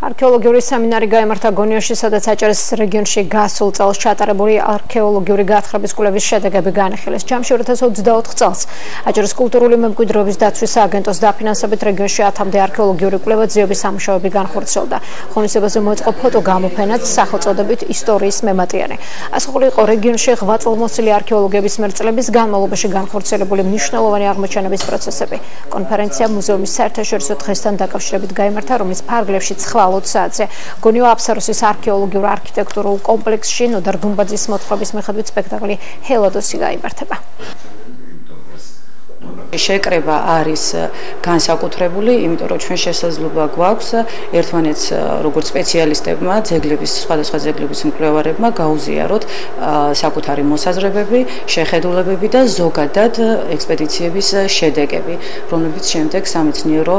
არქეოლოგიური სემინარი გაიმართა გონიოში, სადაც აჭარის რეგიონში გასულ წელს ჩატარებული არქეოლოგიური გათხრების კვლევის შედეგები განიხილეს. ჯამში 2024 წელს აჭარის კულტურული მემკვიდრეობის დაცვის სააგენტოს დაფინანსებით რეგიონში 10-მდე არქეოლოგიური კვლევა ძიების სამუშაოები განხორციელდა. ღონისძიებაზე მოეწყო ფოტო გამოფენაც სახელწოდებით ისტორიის მემატიანე. ასახული იყო რეგიონში ღვაწლმოსილი არქეოლოგების მერწლების განმავლობაში განხორციელებული მნიშვნელოვანი აღმოჩენების პროცესები. კონფერენცია მუზეუმის საერთაშორისო დღესთან დაკავშირებით გაიმართა, რომლის ფარგლებში 9 საათზე გონიო აფსაროსის არქეოლოგიურ არქიტექტურულ კომპლექსში ნოდარ გუმბაძის მოთხრობის მიხედვით სპექტაკლი ჰელადოსი გაიმართება. შეკრება არის განსაკუთრებული, იმიტომ რომ ჩვენ შესაძლებლობა გვაქვს ერთმანეთს როგორც სპეციალისტებმა, სხვადასხვა ძეგლების მკვლევარებმა გაუზიაროთ საკუთარი მოსაზრებები, შეხედულებები და ზოგადად ექსპედიციების შედეგები, რომლებიც შემდეგ სამეცნიერო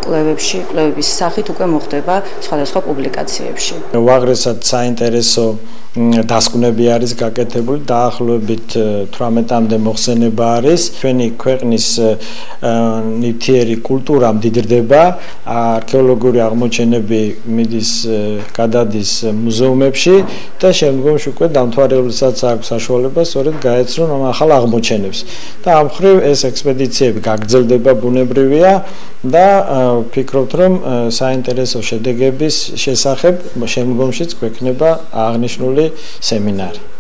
კვლევების სახით უკვე მოხდება სხვადასხვა პუბლიკაციებში. უაღრესად საინტერესო დასკვნები არის გაკეთებული, დაახლოებით 18-მდე მოხსენება არის. ჩვენი ქვეყნის ნივთიერი კულტურა მდიდრდება, არქეოლოგიური აღმოჩენები გადადის მუზეუმებში და შემდგომში უკვე დამთვალიერებელსაც აქვს საშუალება სწორედ გაეცნონ ამ ახალ აღმოჩენებს. და ამ მხრივ ეს ექსპედიციები გაგრძელდება ბუნებრივია და ვფიქრობთ, რომ საინტერესო შედეგების შესახებ შემდგომშიც გვექნება აღნიშნული სემინარი.